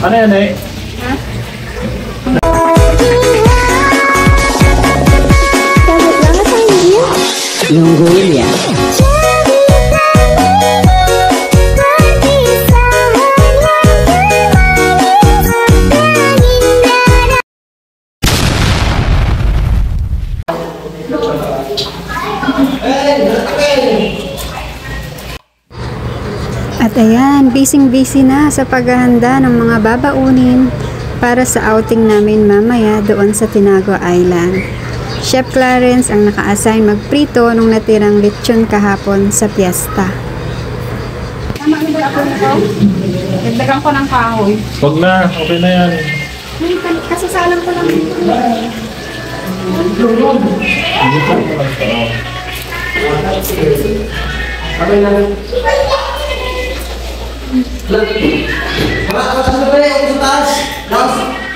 Ano yan eh? Mongolia. At ayan, busy-busy na sa paghahanda ng mga babaunin para sa outing namin mamaya doon sa Tinago Island. Chef Clarence ang naka-assign magprito nung natirang lechon kahapon sa piyesta. Tama na ba ako nito? Nagdagan ko ng kahoy. Huwag na, okay na yan. Kasasalang ko lang dito. Okay na. Mga sa gabi, ako sa taas.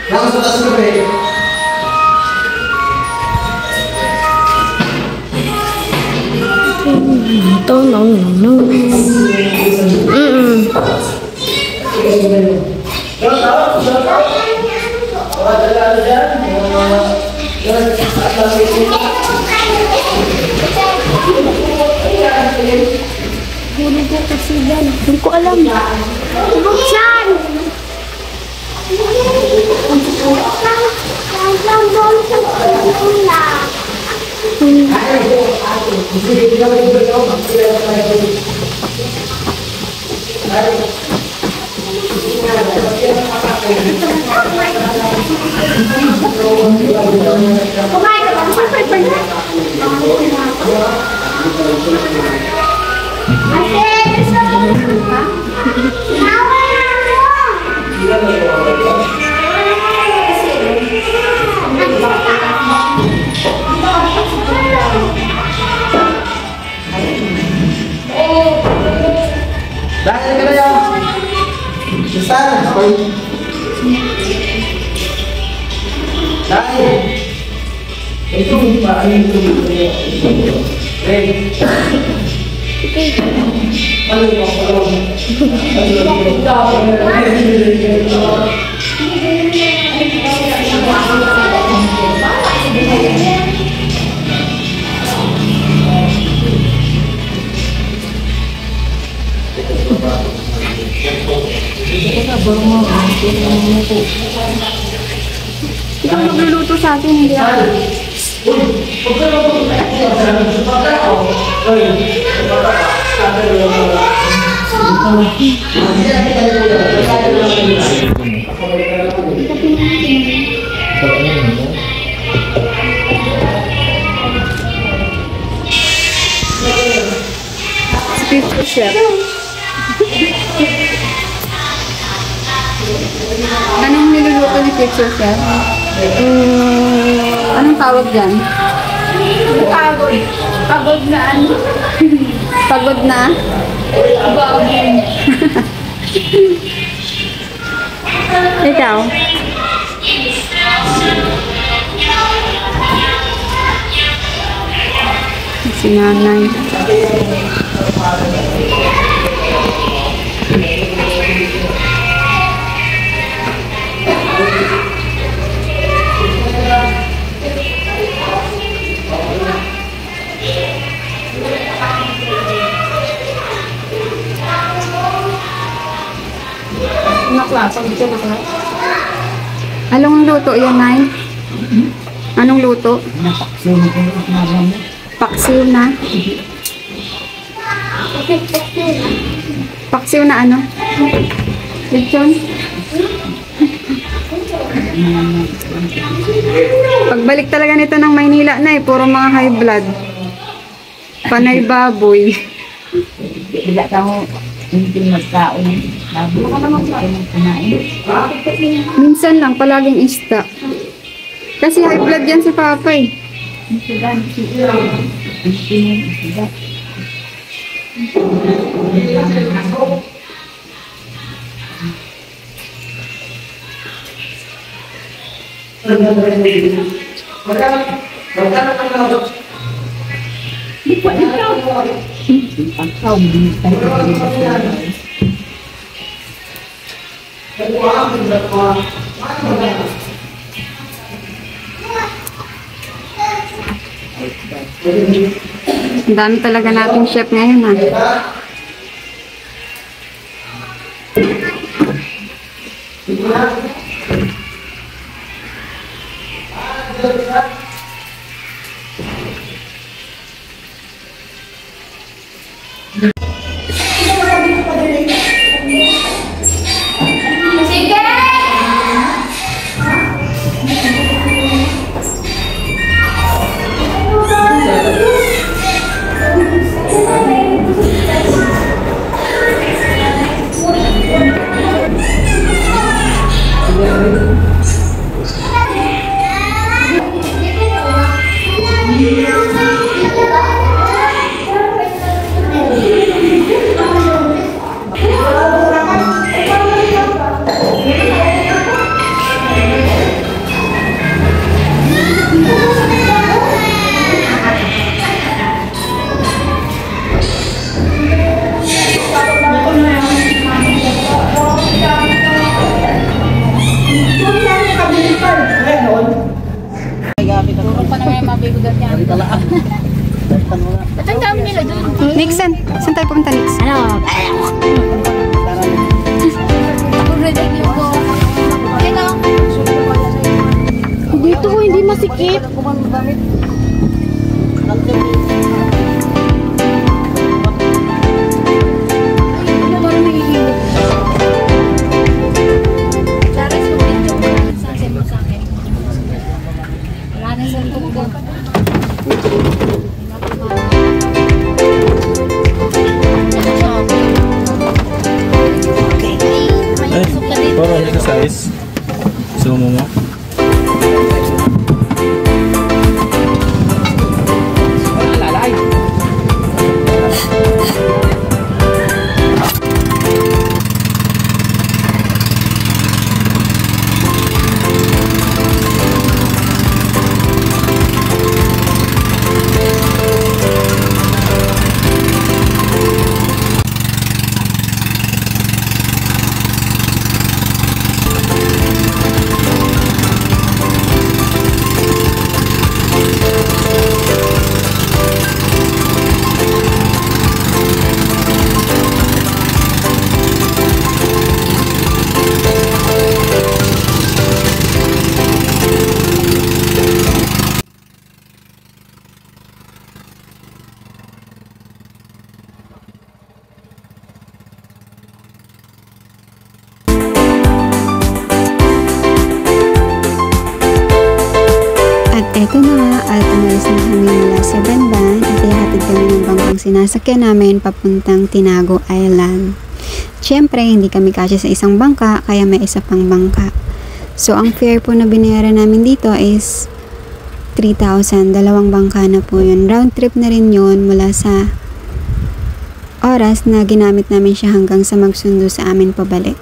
Lang sa taas gabi. Hulog ko kasi yan. Hindi ko alam. Hulog siyan! Kumain ka ba? Dahil ka na yan. Susan, ako'y... Dahil. Ito ba? Ano yung tumulong? Red. Ano yung Ikaw magluluto sa atin, hindi ako. Pizza chef. Anong niluluto ni Pizza chef? Anong tawag dyan? Pagod. Pagod na ano? Pagod na? Baboy. Ikaw? Si nanay. Anong luto yan, Nay? Anong luto? Paksiw na. Paksiw na ano? Lechon? Pagbalik talaga nito ng Maynila, Nay, puro mga high blood. Panay baboy. Wala ka mo hindi magkaon. Baka naman kumain. Minsan lang, palaging isda. Kasi high blood yan si Papa eh. Ang dami talaga nating chef ngayon ah. Nixon, saan tayo pupunta, Nix? Ano? Dito ko hindi masikip. Para exercise. Sumo mo. Eto na nga at umalis na kami mula sa Banban at ihatid kami ng bangkang sinasakyan namin papuntang Tinago Island. Siyempre, hindi kami kasya sa isang bangka kaya may isa pang bangka. So, ang fare po na binayaran namin dito is 3,000. Dalawang bangka na po yun. Round trip na rin yun mula sa oras na ginamit namin siya hanggang sa magsundo sa amin pabalik.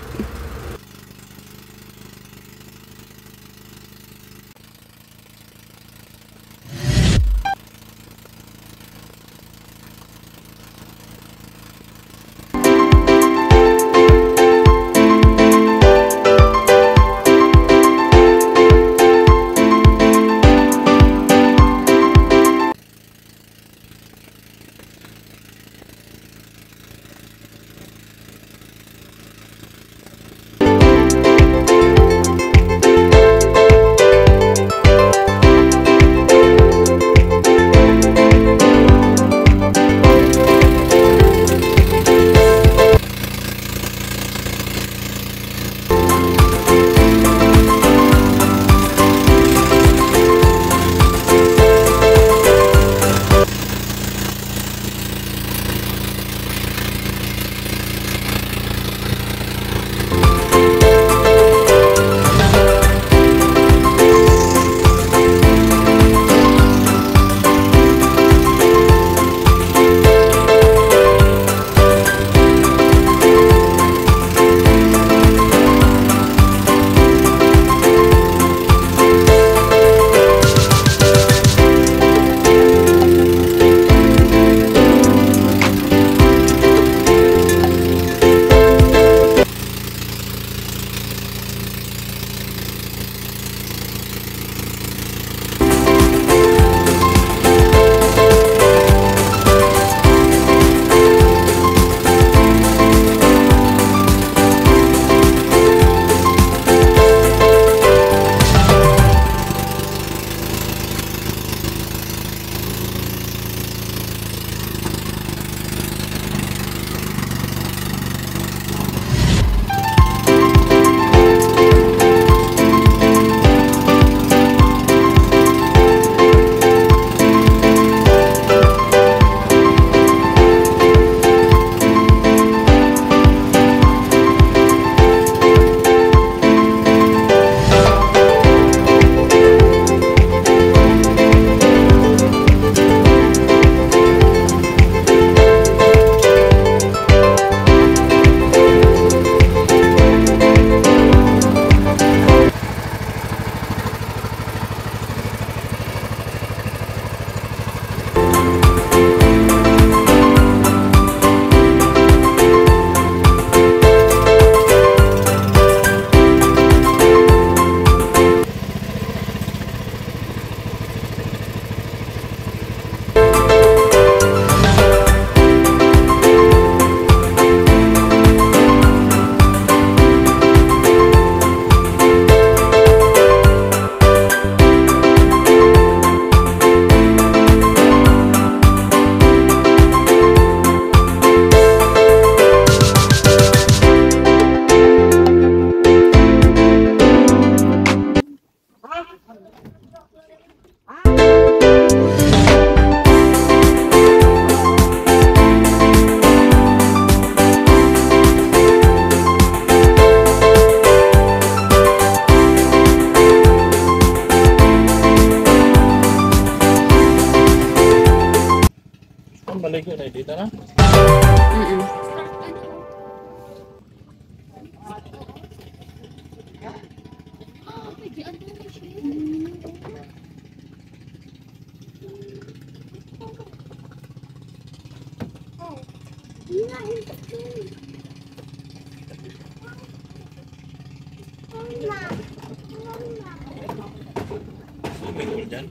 Swimming pool dyan.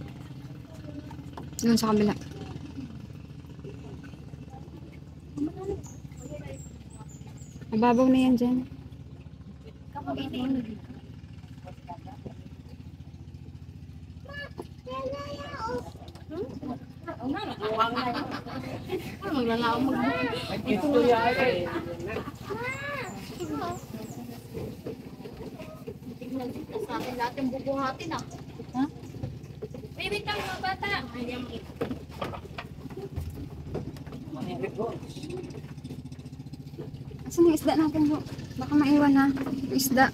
Doon sa kabila. Mababaw na yan dyan. Sa akin lahat yung bubuhatin ah. Ha? Baby, tang mga bata. Asan yung isda natin po? Baka maiwan ha. Yung isda.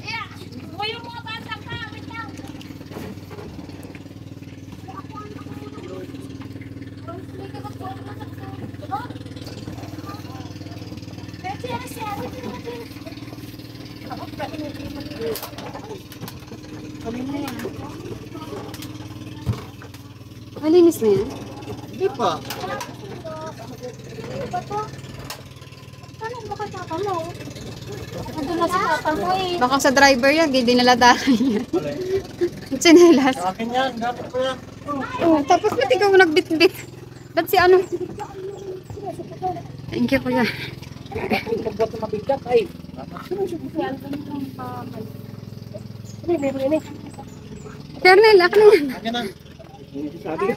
Yeah! Huwag yung mga bata ka. Wait lang. Malinis na yan. Hindi pa. Ano ba ka papa mo? Nandun na si papa mo eh. Baka sa driver yan, hindi naladahan yan. Tsinelas. Akin yan, dapat ko yan. Oh, tapos ba't ikaw nagbitbit? Ba't si ano? Thank you, kuya. Pagbuhat na mabigat ay. Kernel, akin na yan. Akin na. Sabi ko.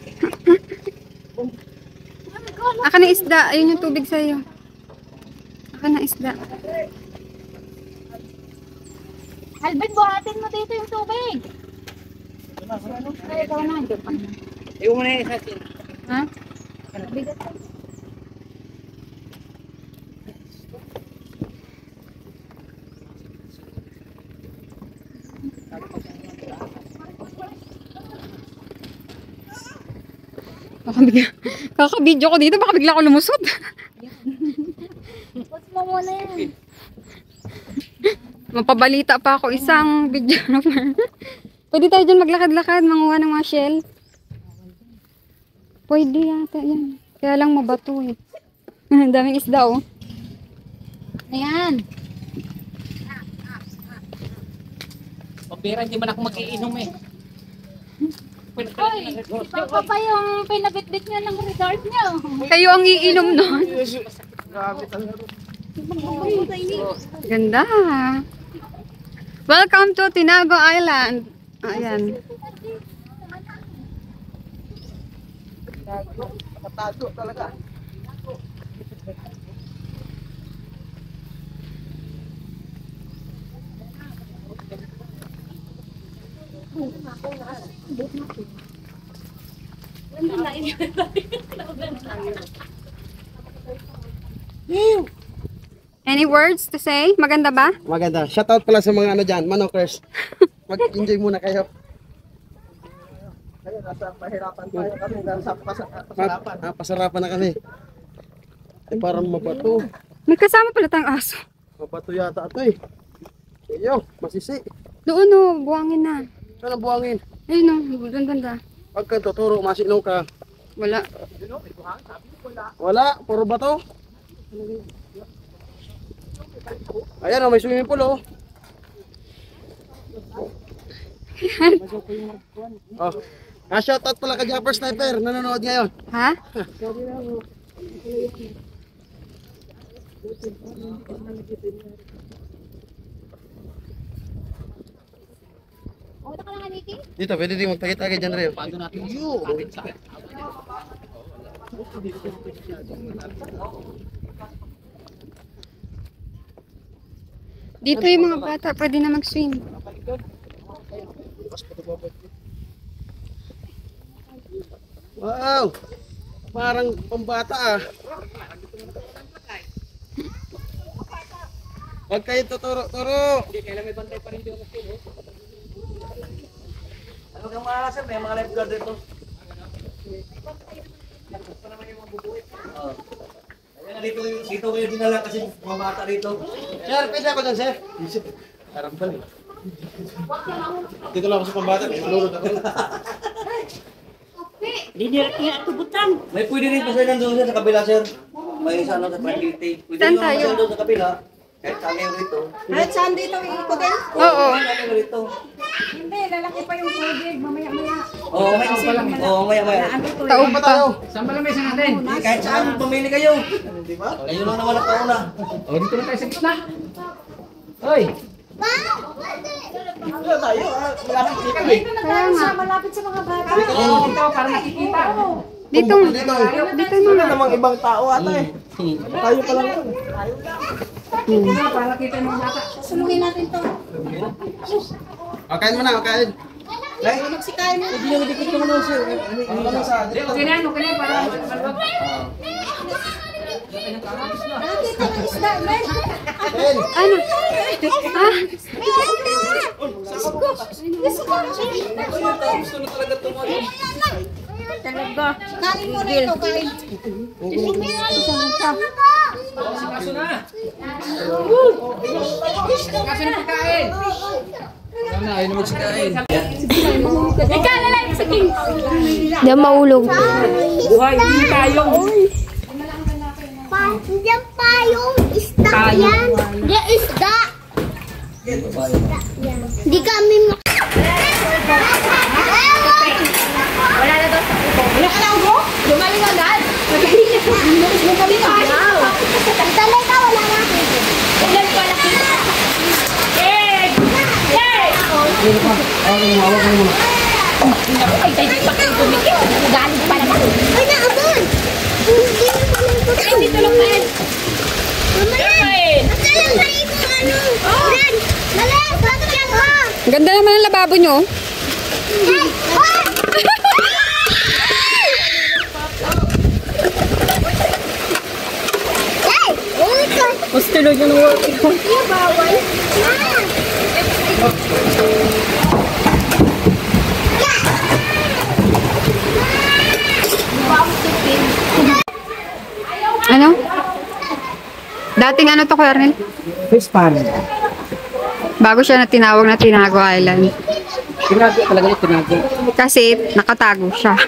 Akin na isda. Ayun yung tubig sa'yo. Akin na isda. Alvin, buhatin mo dito yung tubig. Ay, ikaw na. Hindi pa. Iwan mo na yung isa. Ha? Kakabidyo ko dito, baka bigla ko lumusot. What's mo muna yan? Mapabalita pa ako isang video. Pwede tayo dyan maglakad-lakad, manguha ng mga shell. Pwede yata yan. Kaya lang mabato eh. Ang daming isda oh. Ayan. Pambira, hindi man ako mag-iinom eh. Hoy, si papa pa yung pinabitbit niya ng regard niya. Kayo ang iinom nun. Ganda. Welcome to Tinago Island. Ayan. Nakatago talaga. Any words to say? Maganda ba? Maganda. Shoutout pala sa mga ano dyan, manokers. Mag-enjoy muna kayo. Kayo, nasa pahirapan tayo kami. Nasa pasarapan. Pasarapan na kami. Ay, parang mabato. May kasama pala tayong aso. Mabato yata ito eh. Iyo, masisi. Doon oh, buwangin na. Saan ang buhangin? Ayun oh, doon banda. Pagka tuturo, masinaw ka. Wala. Wala, puro bato. Ayan oh, may swimming pool oh. Oh. Shoutout pala ka Japper Sniper, nanonood ngayon. Ha? Punta ka lang, Aniki? Dito, pwede din magtakit-takit dyan rin. Paano natin Yo! Dito yung mga bata, pwede na mag-swim. Wow! Parang pambata ah. Huwag kayo tuturo-turo. Hindi, kailan may bantay pa rin dito. Ano kang mga sir? May mga lifeguard dito. Ayan, dito kayo dinala kasi mga bata dito. Sir, pwede ako dyan sir. Karambal eh. Dito lang ako sa pambata. Malulod ako. May pwede rin pa sir nandun sir sa kabila sir. May isa sa tranquility. Pwede Saan nyo tayo? naman doon sa kabila. Kahit sa akin rito. Kahit saan dito ikutin? Oo. Sa rito. Hindi, lalaki pa yung tubig. Mamaya-maya. Oo, maya. Taob pa. Saan ba lang may natin? Kahit saan, pumili kayo. Kayo lang naman ang kauna. O, dito na tayo sa gitna. Hoy! Kaya nga. Malapit sa mga bata. Ito, para nakikita. Dito. Dito na. Namang ibang tao ata eh. Tayo pa lang. Para kita yung mga bata. Sulungin natin to. Kain mo na, kain. Magsikain mo. Hindi na dikit naman ako sir. Ano lang sa atin? Okay na, para Nakita ng isda, men. Ano? Ha? Talaga. Kain mo na ito, kain. kaso na. Kaso na pagkain. Ikaw na lang sa king. Diyan maulog. Buhay, hindi tayo. Diyan pa yung isda yan. Diyan isda. Hindi kami wala na daw sa upo. Wala ka lang mo? Lumaling agad. Magaling na po. Inuus mo kami na. Talay ka, wala na. Ulan pa na kita. Hey! Hey! Ay, tayo pa kayo tumikit. Galing pa naman. Ay, naabon. Hindi tulog na yan. Mamaya. Magkalang kayo kung ano. Ulan. Dali. Bakit yan ha? Ganda naman ang lababo nyo. Hey! Mas tuloy nyo ng working ko. Iya, bawal. Ano? Dating ano to, Kuya Arnel? Fish pan. Bago siya na tinawag na Tinago Island. Tinago talaga yung tinago. Kasi nakatago siya.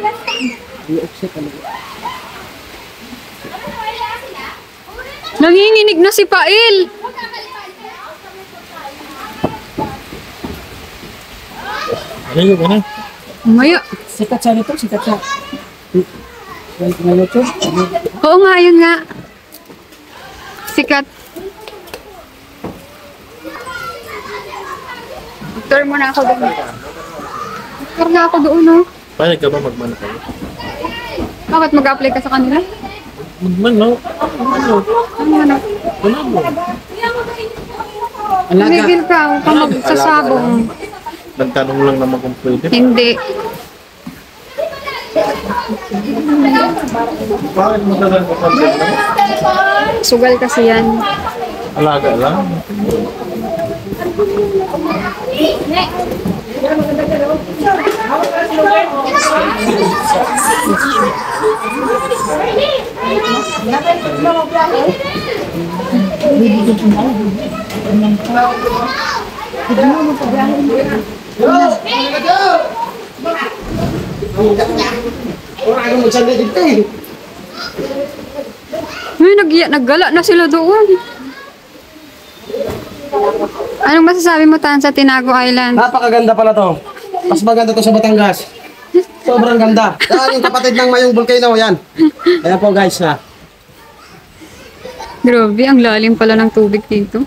Nanginginig na si Pail. Ano ka na? Maya. Sikat siya nito, sikat siya. Ngayon ito. Oo nga, yun nga. Sikat. Tour mo na ako doon. Tour na ako doon, no? Paano ka ba magmano kayo? Bakit mag-apply ka sa kanila? Magmano? Ano? Ano? Wala mo. Tumigil ka, huwag kang magsasabong. Nagtanong lang naman kung pwede. Hindi. Bakit mo talaga kapag Sugal kasi yan. alaga lang? Orang magsanda dito eh. Ay, naggala na sila doon. Anong masasabi mo, Tan, sa Tinago Island? Napakaganda pala to. Mas maganda to sa Batangas. Sobrang ganda. Yan yung kapatid ng Mayong Volcano, yan. Ayan po guys na. Grabe, ang lalim pala ng tubig dito.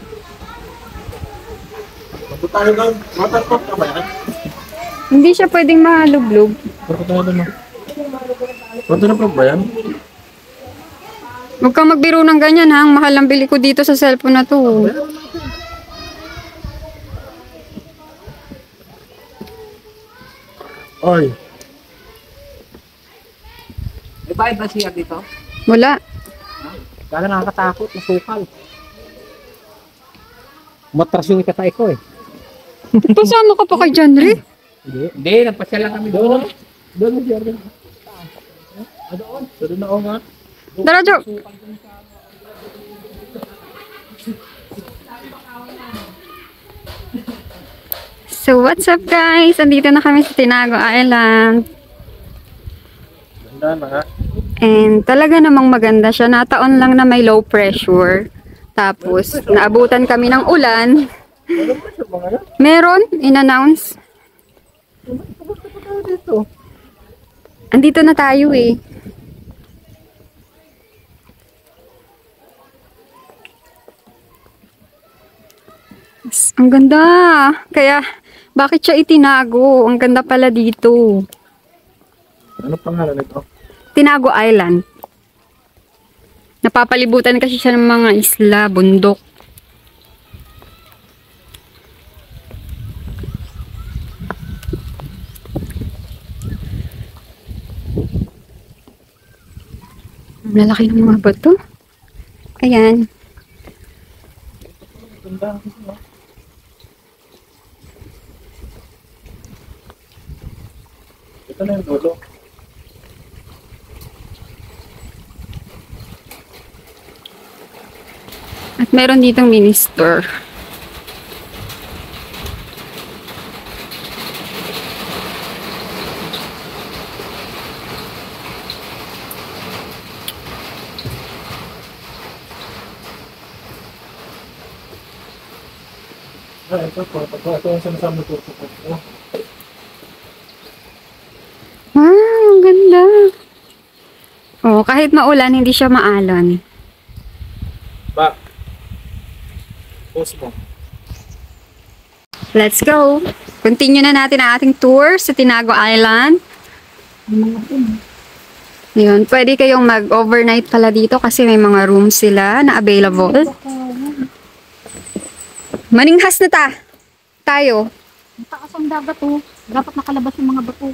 Tayo lang, matatop ka ba yan? Hindi siya pwedeng malublog. Bakit tayo naman? Bato na pa ba yan? Huwag kang magbiro ng ganyan, ha? Ang mahal ang bili ko dito sa cellphone na to. Oy. May bayad ba siya dito? Wala. Kaya nakakatakot, masukal. Matras yung ikatay ko eh. Pasama ka pa kay Janry? Hindi, nagpasya lang kami doon. Doon mo siya doon. Doon? Doon na ako nga. Tara, Jo. So, what's up guys? Andito na kami sa Tinago Island. Ganda na. And talaga namang maganda siya. Nataon lang na may low pressure. Tapos, naabutan kami ng ulan. Meron, in-announce. Andito na tayo eh. Ang ganda. Kaya, bakit siya itinago? Ang ganda pala dito. Ano pangalan nito? Tinago Island. Napapalibutan kasi siya ng mga isla, bundok. Ang lalaki ng mga bato. Ayan. Ganda. Ito na yung dulo. At meron ditong mini store. Ito yung sinasabi ko. Wow, ang ganda. Oh, kahit maulan, hindi siya maalon. Ba? Post mo. Let's go! Continue na natin ang ating tour sa Tinago Island. Yun, pwede kayong mag-overnight pala dito kasi may mga rooms sila na available. Maninghas na tayo. Taas ang dagat oh. Dapat nakalabas yung mga bato.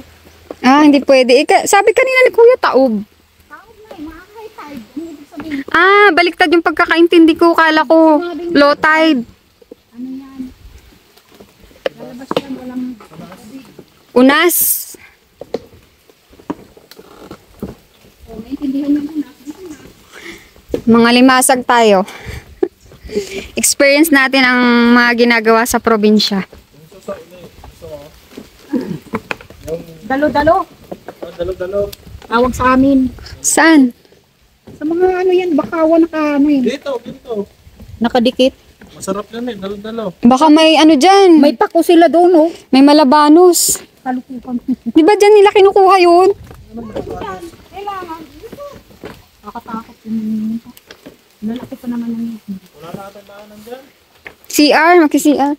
Ah, hindi pwede. Sabi kanina ni Kuya Taob. Taob na eh, high tide. Ano ibig sabihin? Ah, baliktad yung pagkakaintindi ko. Kala ko low tide. Ano yan? Lalabas yan, walang... Unas. Oh, naiintindihan nyo muna. Mga limasag tayo. Experience natin ang mga ginagawa sa probinsya. Dalo-dalo. Dalo-dalo. Tawag sa amin. Saan? Sa mga ano yan, bakawa naka ano yun. Dito. Nakadikit. Masarap yan eh. Dalo-dalo. Baka may ano dyan. May pako sila doon oh. May malabanos. Kalukukan. Di ba dyan nila kinukuha yun? Kailangan. Nakatakot yung lalaki pa naman ng Wala na atang daanan dyan. CR, magki-CR.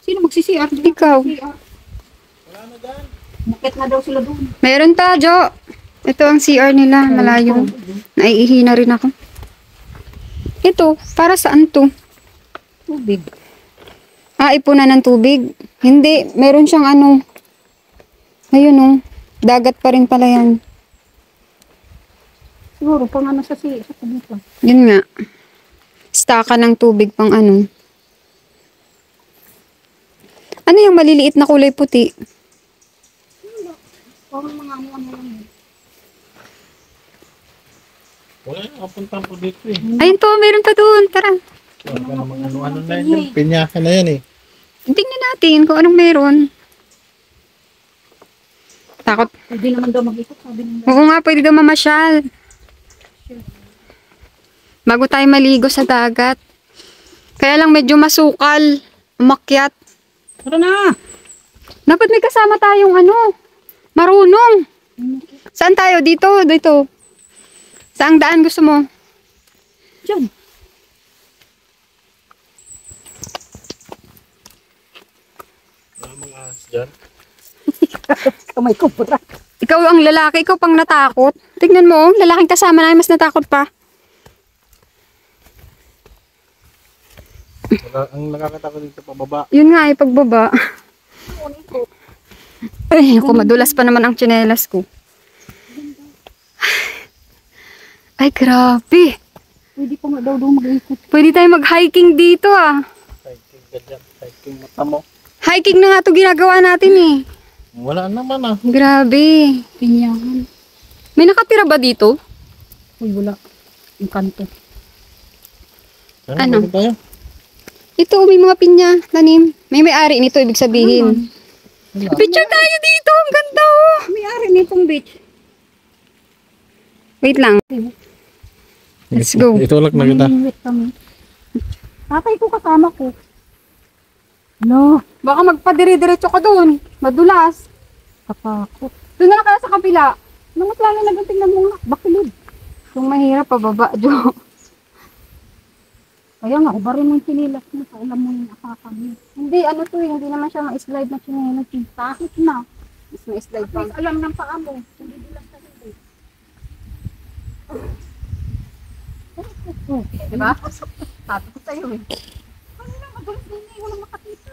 Sino magsi-CR? Ikaw. Wala na dyan. Bakit na daw sila doon? Meron ta, Jo. Ito ang CR nila, malayo. Naiihi na rin ako. Ito, para saan to? Tubig. Ah, ipunan ng tubig. Hindi, meron siyang ano. Ayun oh, dagat pa rin pala yan. Siguro pang ano sa tubig. Yun nga. Staka ng tubig pang ano. Ano yung maliliit na kulay puti? Parang mga ano lang yun. Wala yung kapuntahan po dito eh. Ayun to, meron pa doon. Tara. Wala ka namang ano-ano na yun. Pinyaka na yan eh. Tingnan natin kung anong meron. Takot. Pwede naman daw mag-ikot, sabi nila. Oo nga, pwede daw mamasyal. Bago tayo maligo sa dagat. Kaya lang medyo masukal. Umakyat. Tara na! Dapat may kasama tayong ano. Marunong. Saan tayo? Dito? Dito. Saang daan gusto mo? Diyan. Wala mga ahas dyan. Kamay ko pura. Ikaw ang lalaki, ikaw pang natakot. Tignan mo, lalaking kasama na mas natakot pa. Ang nakakatakot dito pababa. Yun nga ay pagbaba. Ay, ako madulas pa naman ang tsinelas ko. Ay, grabe. Pwede pa nga daw mag-ikot. Pwede tayo mag-hiking dito ah. Hiking ka dyan. Hiking mata mo. Hiking na nga ito ginagawa natin eh. Wala naman ah. Grabe. Pinyahan. May nakatira ba dito? Uy, wala. Yung kanto. Ano? Pwede tayo? Ito, may mga pinya, tanim. May may-ari nito, ibig sabihin. Picture tayo dito. Ang ganda oh. May-ari nitong beach. Wait lang. Let's go. Itulak na kita. Wait kami. Tatay ko kasama ko. No, Baka magpadire-diretso ka doon. Madulas. katakot. Doon na lang kaya sa kabila. Nung mas lalo na doon tingnan mo nga. Bakilid. Yung mahirap pababa, Jo. Kaya nga, ubarin mo yung sinilas mo. Alam mo yung apakan mo. Hindi, ano to eh. Hindi naman siya ma-slide na chinelas. Kahit na. Mas ma-slide At pa. least alam ng paa mo. Hindi bilang sa hindi. Diba? Tato ko sa'yo eh. Kanina, madulas din eh. Walang makakita.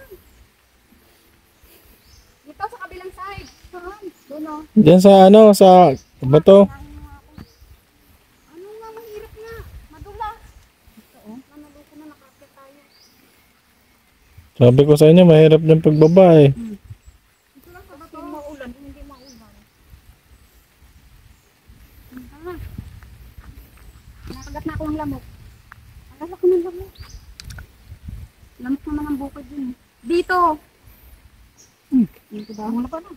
Dito sa kabilang side. Saan? Doon o. Diyan sa ano, sa bato. Ano nga, mahirap nga. Madulas. Ito o. Nanaloko na nakakita tayo. Sabi ko sa inyo, mahirap yung pagbaba eh. Ito lang sa bato. Maulan, hindi maulan. Nakagat na ako ng lamok. Ang lalaki ng lamok. Lamok naman ang bukid dun. Dito. Dito ba? Wala pa na.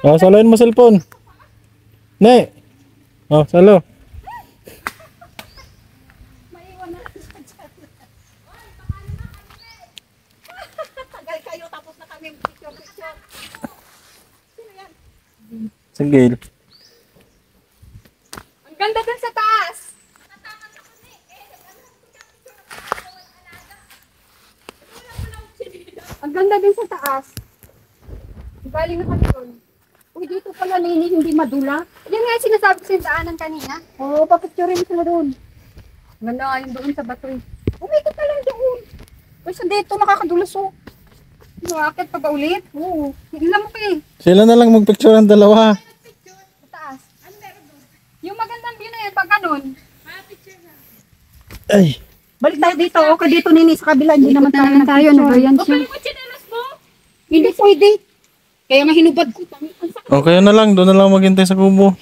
Ah, saloin mo cellphone. Ne. Oh, salo. Tagal kayo, tapos na kami picture-picture. Sige. Ang ganda dun sa taas. Ang ganda din sa taas. Galing na kami doon. Uy, dito pala linis, hindi madula. Yan nga yung sinasabi ko sa yung daanan kanina. Oo, papicturein sila doon. Ang ganda nga yung doon sa bato eh. Umikot na lang doon. Uy, sa dito nakakadulas oh. Nakakit pa ba ulit? Oo. Higla mo pa eh. Sila na lang magpicture ang dalawa. Sa taas. Ano meron doon? Yung magandang view na yan, pag ganun. Ay. Balik tayo dito, okay dito nini sa kabila, hindi naman tayo tayo. Ano ba yan siya? Hindi pwede. Kaya nga hinubad ko. O, kayo na lang. Doon na lang maghintay sa kubo.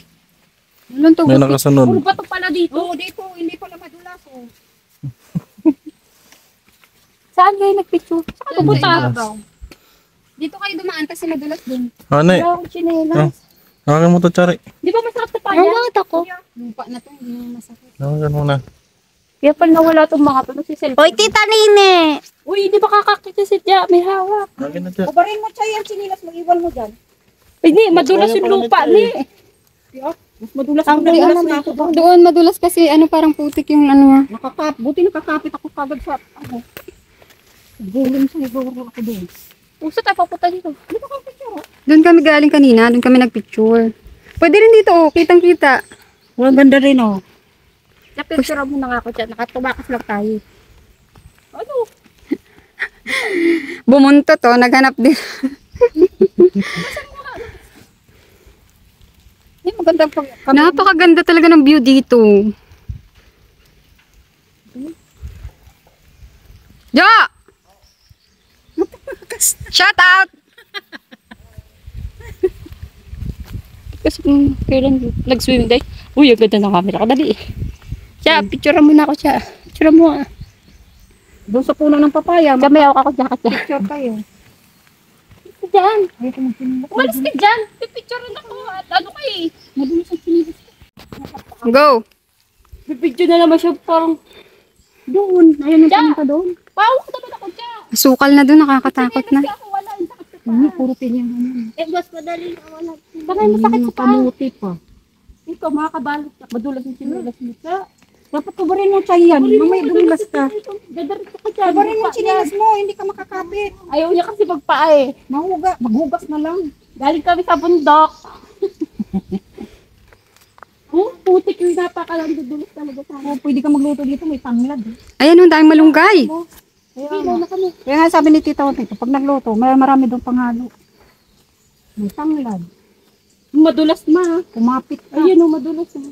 Walang to. May nakasunod. Puro bato pala dito. Oo, dito, hindi pala madulas. Oh. Saan kayo nagpicture? Saan pupunta? Dito kayo dumaan kasi madulas dun. Ano eh? Wala akong tsinelas. Hawakan mo to, Chari. Di ba masarap na pala? Ang mga ako. Lupa na to, hindi naman masakit. Hawakan mo na. Kaya pala nawala itong mga to, nagsiselfie. Hoy, Tita Nene! Uy, di ba kakakita si Tia? May hawak. Hawakan na, Chari. Ubarin mo siya yan, sinilas mo, iwan mo dyan. Hindi, madulas yung lupa ni. Mas madulas ang madulas na ako doon. Doon madulas kasi ano parang putik yung ano. Buti nakakapit ako kagad sa ano. Guling sa siguro ako doon. Puso tayo papunta dito. Dito ka picture. Doon kami galing kanina, doon kami nagpicture. Pwede rin dito oh, kitang-kita. Ang ganda rin oh. Napicture mo na ako dyan. Nakatumakas lang tayo. Ano? Bumunto to, naghanap din. Hindi maganda pag... Napakaganda talaga ng view dito. Jo! Shout out! Kasi kailan nag-swimming day. Uy, ang ganda ng camera ko. Dali. Siya, picture mo na ako siya. Picture mo ah. Doon sa puno ng papaya. May ako jacket dyan. Picture kayo. Diyan. Umalis ka dyan. Pipicture na ako. At ano kayo eh. Madulas ang pinilis. Go! Pipicture na naman siya parang doon. Ayun ang pumunta doon. Pawak naman ako dyan. Sukal na doon, nakakatakot na. Kasi ako wala. Yung sakit sa paa. Puro pinyang ano. Eh, mas madali na wala. Baka yung masakit sa paa. Kamuti pa. Ikaw, makakabalot ka. Madulas yung sinilas mo siya. Dapat kubarin mo siya yan. Mamaya bumilas ka. Kubarin mo sinilas mo. Hindi ka makakapit. Ayaw niya kasi magpaa eh. Maghugas na lang. Galing kami sa bundok. Putik yung napakalang dudulas talaga sa akin. Pwede ka magluto dito. May tanglad. Ayan, ang daming malunggay. Kaya nga sabi ni Tita Juanita, pag nagluto, may marami doon panghalo. May tanglad. Madulas ma. Kumapit ka. Ayun o, madulas ma.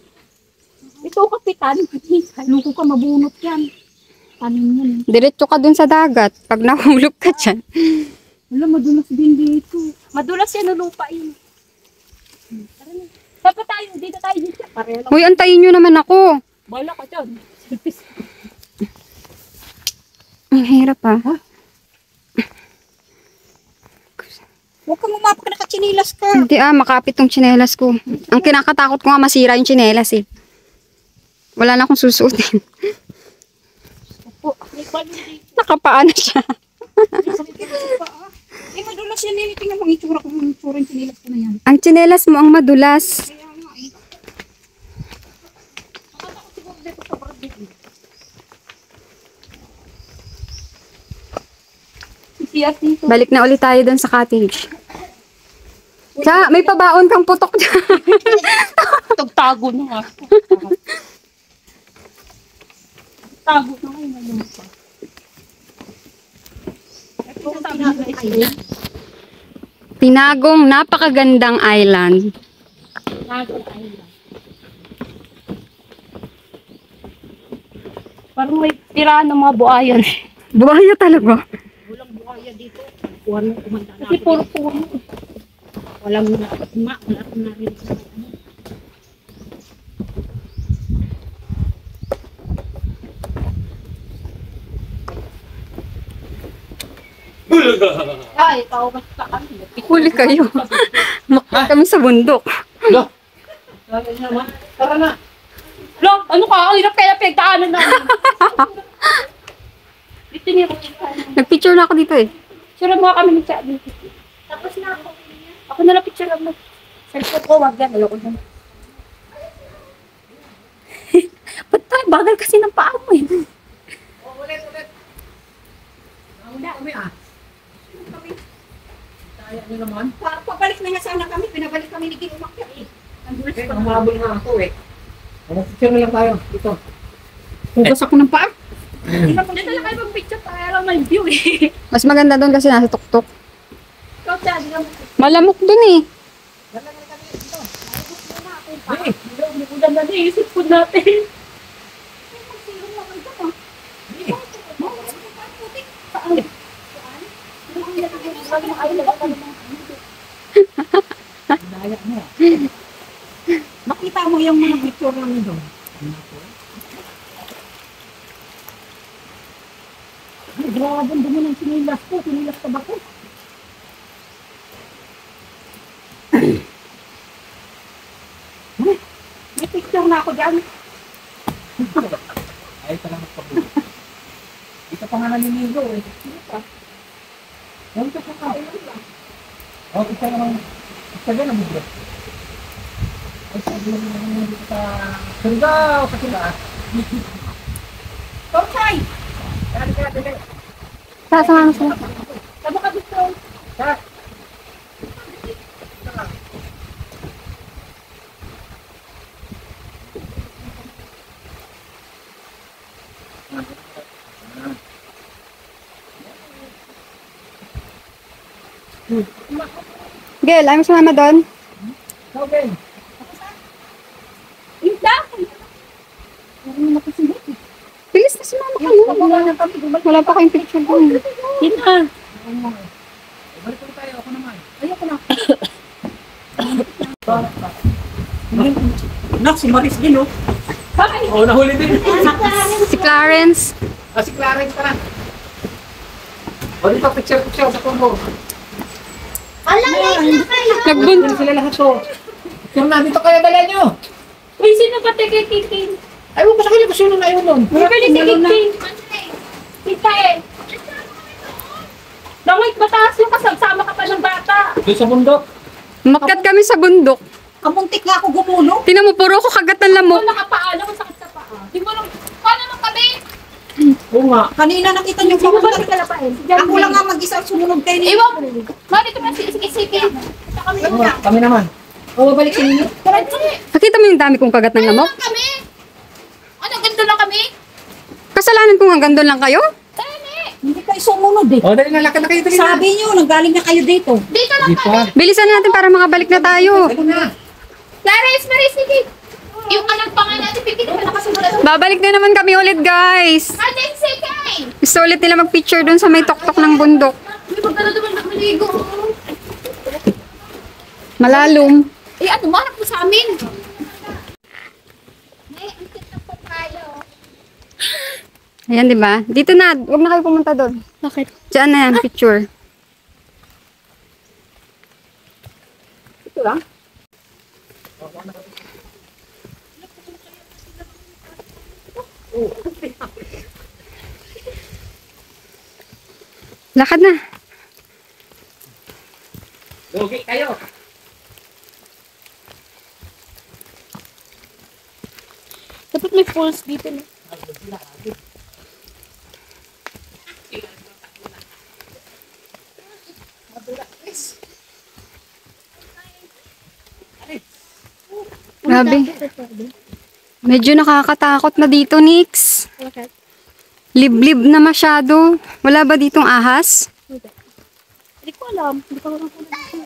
Ito kapitan. Luko ka, mabunot yan. Tanin yan. Diretso ka doon sa dagat. Pag nahulog ka dyan. Wala, madulas din dito. Madulas yan ang lupa yun. Dapat tayo, dito tayo dito. Pareho lang. Uy, antayin nyo naman ako. Bala ka dyan. Ang hirap ah. Huwag kang umapak, nakachinilas ka. Hindi makapit tong tsinelas ko. Ang kinakatakot ko nga masira yung tsinelas eh. Wala na akong susuotin. Nakapaan na siya. Eh, madulas yan eh. Tingnan mo ang itsura ko. Ang itsura yung chinilas ko na yan. Ang tsinelas mo ang madulas. Kaya nga eh. Nakatakot siguro dito sa barangay. Siyas dito. Balik na ulit tayo doon sa cottage. Tsaka, may pabaon kang putok dyan. Tagtago na nga. Tago na ngayon na yun pa. Tinagong napakagandang island. Parang may tirahan ng mga buhayan. Buhaya talaga. Walang buhaya dito. Kasi puro puno. Walang wala akong narinig sa ano. Ay, tawag sa kami. Huli kayo. Makita kami sa bundok. Lo! Tara na! Lo, ano ka? Ang hirap kaya pinagdaanan namin. Dito niya ako. Nagpicture na ako dito eh. Sira mo kami ng chat dito. Tapos na ako. Ako na lang picture mo. Cellphone ko, wag yan. Ayoko na. Ba't tayo? Bagal kasi ng paa mo eh. Ulit! Kami ah. Kaya nyo naman. Pabalik na nga sana kami. Pinabalik kami ni Gino Makya eh. Eh, humabol nga ako eh. Picture na lang tayo. Dito. Hugas ako ng paa. Hindi na kayo mag-picture para lang may view eh. Mas maganda doon kasi nasa tuktok. Ikaw dyan, hindi naman. Malamok doon eh. Ay, ulan na naisip po natin. Makita mo yung mga picture namin doon. Grabe, dumi ng sinilas ko. Sinilas ka ba ko? May picture na ako dyan. Ay, salamat pa po. Ito pa nga naninigo eh. Ganito pa kain lang. O, isa naman. Isa dyan ang bubro. Ay, sabi naman dito sa Surigao, sa sila. Torsay! Dali. Sasama sila. Tama ka dito. Gel, ayaw mo sumama doon? Okay. Inda! Bilis na sumama kayo. Wala pa kayong picture doon. Yun na. Balik ko tayo. Ako naman. Ayoko na. Nak, si Maris din, oh. Hi! Oo, nahuli din. Si Clarence. Si Clarence ka na. O, dito, picture sa combo. Nagbunto. Sila lahat to. Picture na, dito kayo dala nyo. Uy, sino ba tikikikin? Ay, huwag ko sa kanya kung sino na yun nun. May pwede tikikin. Kita eh. Dawit, mataas yung kasama ka pa ng bata. Doon sa bundok. Makat kami sa bundok. Kamuntik nga ako gumulong. Tinan mo, puro ko kagat ng lamok. Ako nakapaala ko sakit sa paa. Di mo lang, paano nang kami? Oo nga. Kanina nakita niyo pa ba kalapain? Ako lang nga mag-isa sumunod kayo niyo. Iwan. Mali ito na sige. Kami naman. O, babalik sa inyo. Nakita mo yung dami kong kagat ng lamok? Kami? Ano, ganito lang kami? Kasalanan kong hanggang doon lang kayo? Hindi kayo sumunod eh. O, dali na, lakad na kayo. Dali na. Sabi niyo, nanggaling na kayo dito. Dito lang Di pa. Bilisan na natin para makabalik na tayo. Dali na. Clarence, Maris, sige. Yung anak pa nga natin, pipili ka nakasunod. Babalik na naman kami ulit, guys. Aden, sige. Gusto ulit nila mag-picture doon sa may tuktok ng bundok. May magdala naman nakaligo. Malalim. Eh, ano, manap mo sa amin. May antik na patay. Ayan, di ba? Dito na. Huwag na kayo pumunta doon. Bakit? Diyan na yan, picture. Ito lang. Lakad na. Lugi kayo. Dapat may falls dito na. Grabe. Medyo nakakatakot na dito, Nix. Bakit? Liblib na masyado. Wala ba ditong ahas? Hindi ko alam. Hindi ko alam kung ano.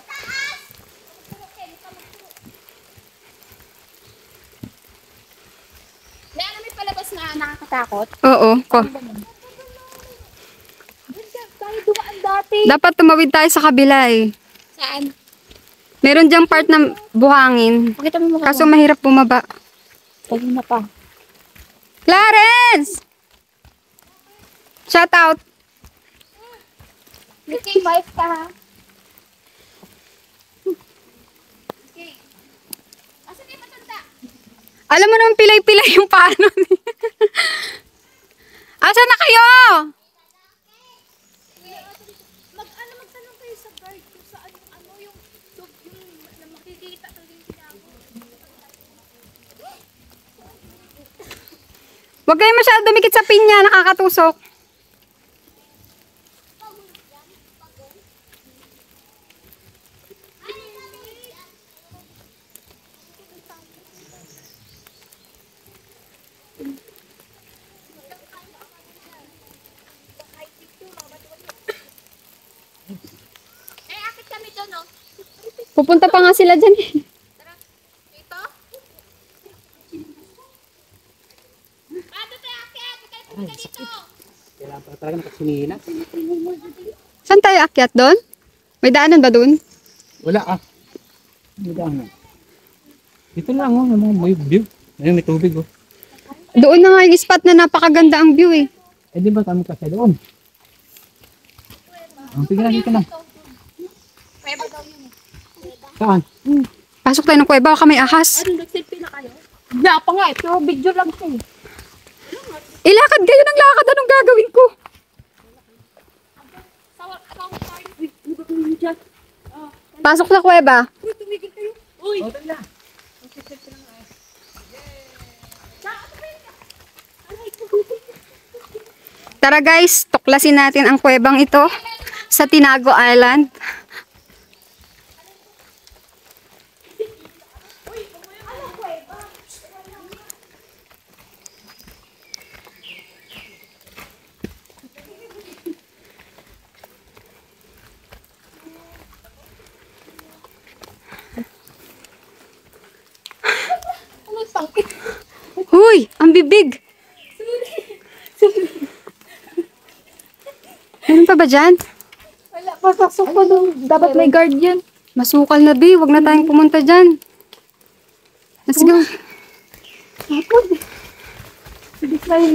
May alam may palabas na nakakatakot. Oo. Tayo dumaan dati. Dapat tumawid tayo sa kabila eh. Saan? Meron diyang part na buhangin. Pakita mo mukha Kaso mo. mahirap bumaba. Tayo na pa. Clarence! Shout out! Okay, wife ka ha. Okay. Asan yung matanda? Alam mo naman pilay-pilay yung paano niya. Asan na kayo? Magtanong kayo sa guard kung saan yung na makikita talaga yung tinago. Huwag kayo masyado dumikit sa pinya, nakakatusok. Akit kami doon, no? Pupunta pa nga sila dyan eh. Dito? Doon tayo akit. Doon tayo pumunta dito. Kailangan pa talaga nakasinina. Saan tayo akyat doon? May daanan ba doon? Wala ah. Hindi lang. Dito lang oh, may view. Ayun, may tubig oh. Doon na nga yung spot na napakaganda ang view eh. Eh di ba kami kasi doon? Ang tignan dito na. Pwede daw yun. Saan? Pasok tayo ng kuweba, baka may ahas. Ano, nag-selfie na kayo? Hindi pa nga, pero video lang ito eh. Ilakad kayo ng lakad, anong gagawin ko? Pasok sa kuweba. Uy! Tara guys, tuklasin natin ang kuwebang ito sa Tinago Island. Huy, ang bibig. Meron pa ba dyan? Wala, pasok ko doon. Dapat may guard yan. Masukal na, Bi. Huwag na tayong pumunta dyan. Let's go.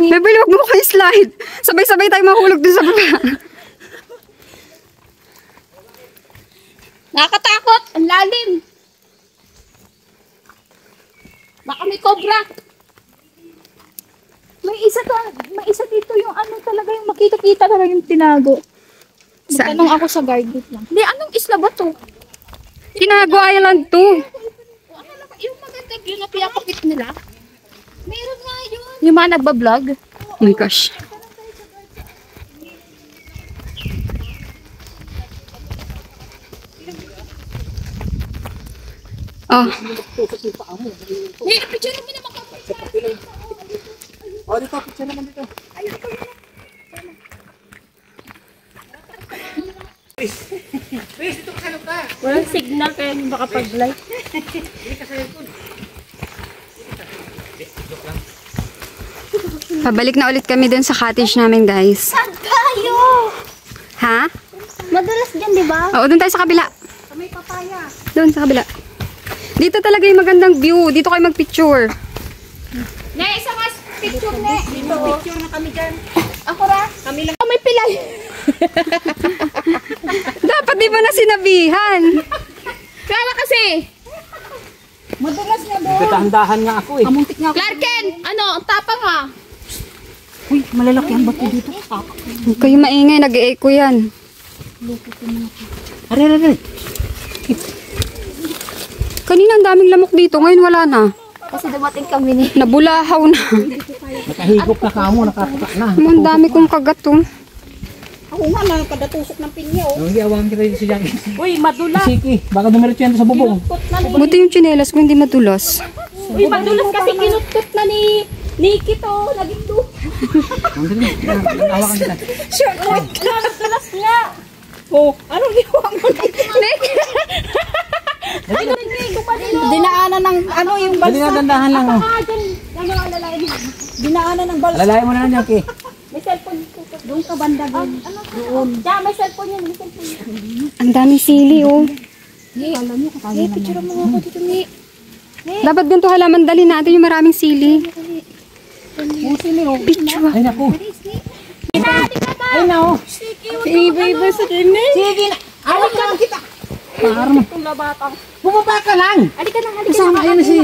Beverly, huwag mo kayo slide. Sabay-sabay tayo mahulog dun sa baba. Nakakatakot! Ang lalim! Baka may cobra! May isa dito yung ano talaga yung makita-kita talaga yung tinago. Saan? Magtanong ako sa guard dito lang. Hindi, anong isla ba to? Tinago Island to. Ano lang, yung maganda view na pinapakit nila. Meron nga yun. Yung mga nagbablog. Oh my gosh. Oh, Hey, picture mo naman ka. Oh, dito, picture naman dito. Walang signal kaya hindi makapag-live. pabalik na ulit kami dun sa cottage namin, guys. Saan tayo? Ha? Madalas dyan, di ba? Oo, dun tayo sa kabila. Sa may papaya. Doon sa kabila. Dito talaga yung magandang view. Dito kayo magpicture. Nay, Picture na. Dito. Picture na kami dyan. Ako ra. Kami lang. May pilay. Dapat di ba na sinabihan? Kala kasi. Madulas nga doon. Dahan-dahan nga ako eh. Amuntik nga ako. Clarken, ano, ang tapang ha. Uy, malalaki ang bato dito. Huwag kayo maingay, nag-e-echo yan. Are. Kanina ang daming lamok dito, ngayon wala na. Kasi dumating kami ni. Nabulahaw na. Nakahigop na kamo, nakatuka na. Ang dami kong kagat oh. Ako nga, nakadatusok ng pinyaw. Hindi, awan kita si Jackie. Uy, madulas. Siki, baka dumiretso yan sa bubong. Buti yung tsinelas ko, hindi madulas. Uy, madulas kasi kinutkot na ni Nikki to. Naging to. Awakan kita. Sure, madulas nga. Oh, anong ginawa mo? Nikki. Ano, Nikki? Dinaanan ng, ano yung balsa? Dinaanan lang. Ah, dyan. Ano, alalayan mo. Dinaanan ng balsa. Alalayan mo na lang, Jackie. May cellphone ko. Doon ka banda doon. Doon. Diyan, may cellphone yan. May cellphone yan. Ang daming sili oh. Picture mo ako dito, Ni. Dapat ganito halaman, dali natin yung maraming sili. Picture. Ay, naku. Ay, na, oh. Iba sa kini. Sige na. Awag ka kita. Parang mo. Itong labatang. Bumaba ka lang. Halika na, halika Kasama na. kayo na si...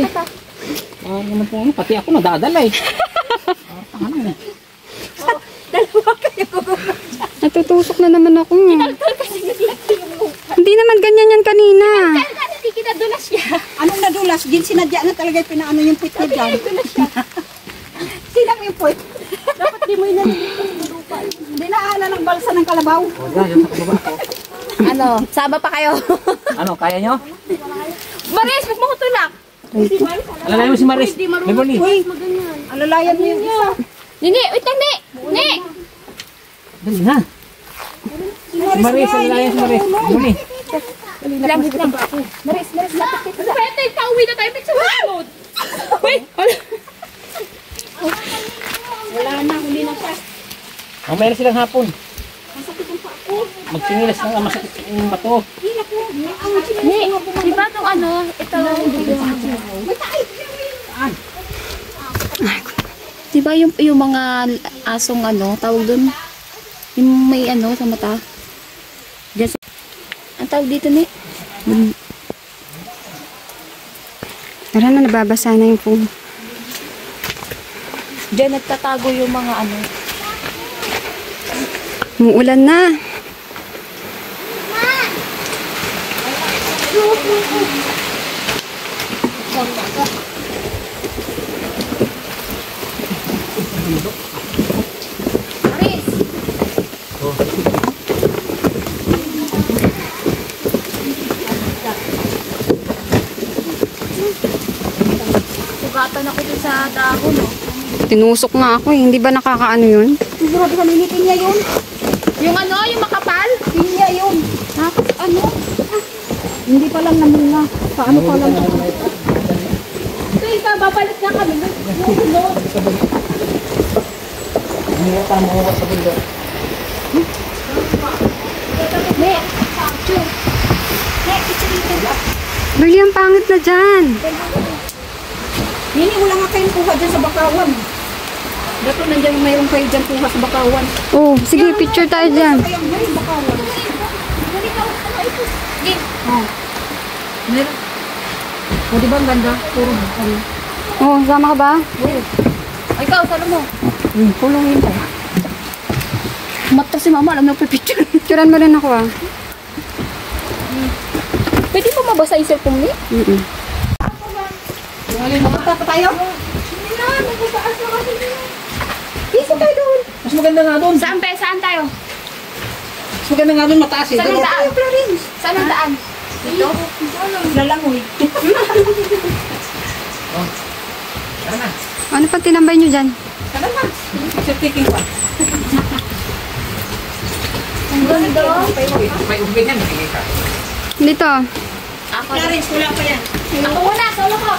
naman po, pati ako nadadala eh. Natutusok na naman ako. Hindi naman ganyan yan kanina. Kaya hindi kinadulas siya. Anong nadulas? Gin sinadya na talaga yung pinaano yung puwit niya dyan. Nadulas siya. Sinang yung puwit? Dapat di mo inalilito sa lupa. Dinaanan ng balsa ng kalabaw. Ano, sama pa kayo. Ano, kaya nyo? Maris, huwag mo ko tulak. Alalay mo si Maris. May boni. Uy, alalayan mo yung isa. Nini, wait lang, Ni. Ni. Dali na. Si Maris, alalayan si Maris. Boni. Lang. Maris, lapit kita. Pwede, pauwi na tayo. Picture mo. Wait. Wala na, huli na siya. Mamaya na silang hapon. Magsingilas na masakit yung bato. Ni, di ba itong ano, ito di ba yung mga asong ano, tawag dun? Yung may ano sa mata? Diyan sa... Ang tawag dito, Ni? Tara na, nababasa na yung phone. Diyan nagtatago yung mga ano. Umuulan na. Maris! Sugatan ako dun sa dahon, no? Tinusok nga ako eh. Hindi ba nakakaano yun? Sigurado ka nilitin niya yun. Yung ano, yung makapal? Pinya yun. Tapos ano? Hindi pa lang namunga. Paano pa lang? Ito yung babalik na kami. Nunod. Hindi ka tama ko sa bundok. Ne, picture. Ne, picture dito. Bali, ang pangit na dyan. Nini, wala nga kayong kuha dyan sa bakawan. Dato nandiyan mayroon kayo dyan kuha sa bakawan. Oh, sige, picture tayo dyan. Kaya may bakawan. Meron. O, di ba ang ganda? Puro bakawan. Oh, sama ka ba? Ay, ikaw, salo mo. Pulungin ko. Mata si mama, alam na picture. Picturean mo rin ako ah. Pwede pa mabasa yung cellphone ni? Pupunta pa tayo? Hindi na, nagpapaalas na kasi. Busy tayo doon. Mas maganda nga doon. Saan pa? Saan tayo? Mas maganda nga doon mataas eh. Saan ang daan? Saan ang daan? Dito? Lalangoy. Ano pa tinambay nyo dyan? Tara na. Picture taking pa. Ang ganda. May ubig yan. Dito. Ako. Clarence, wala pa yan. Ako muna, solo ko.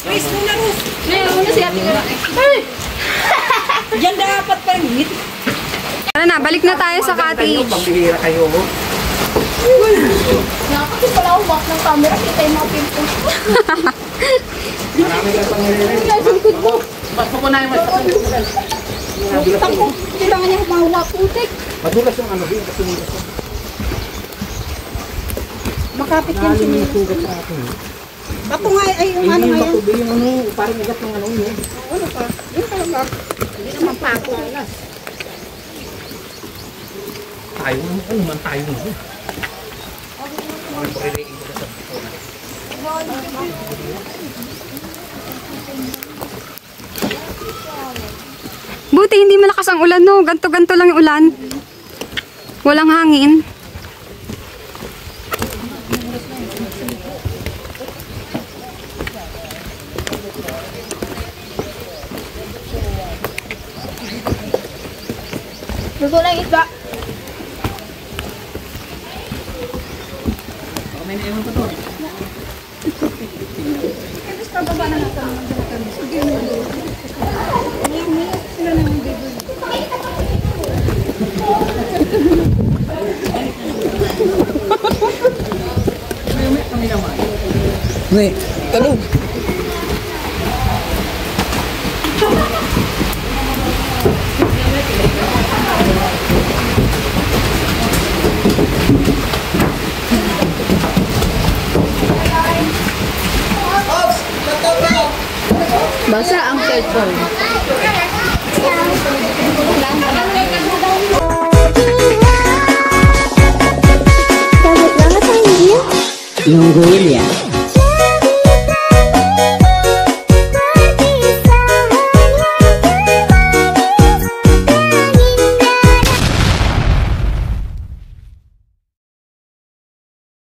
Chris, muna Rus. Ngayon, muna si Ate Gala. Ay! Diyan dapat pa rin. Tara na, balik na tayo sa cottage. Pambihira kayo. Nakakasi pala ako back ng camera. Kita yung mga pimples. Marami ka pang nililin. Ay, sungkod mo. Mas pupunahin mo. Kailangan niya mahuwa putik. Madulas yung ano, yung kasumigas. Makapit yan si Milo. Bato nga ay yung ano ngayon. Yung ano, parang igat ng ano yun. Ano pa? Yun talaga. Hindi naman pa ako. Tayo naman, ano man tayo naman. Buti hindi malakas ang ulan, no? Ganto-ganto lang yung ulan. Walang hangin. Gusto lang isda. Nih, talog. Basa ang cellphone. Mongolia.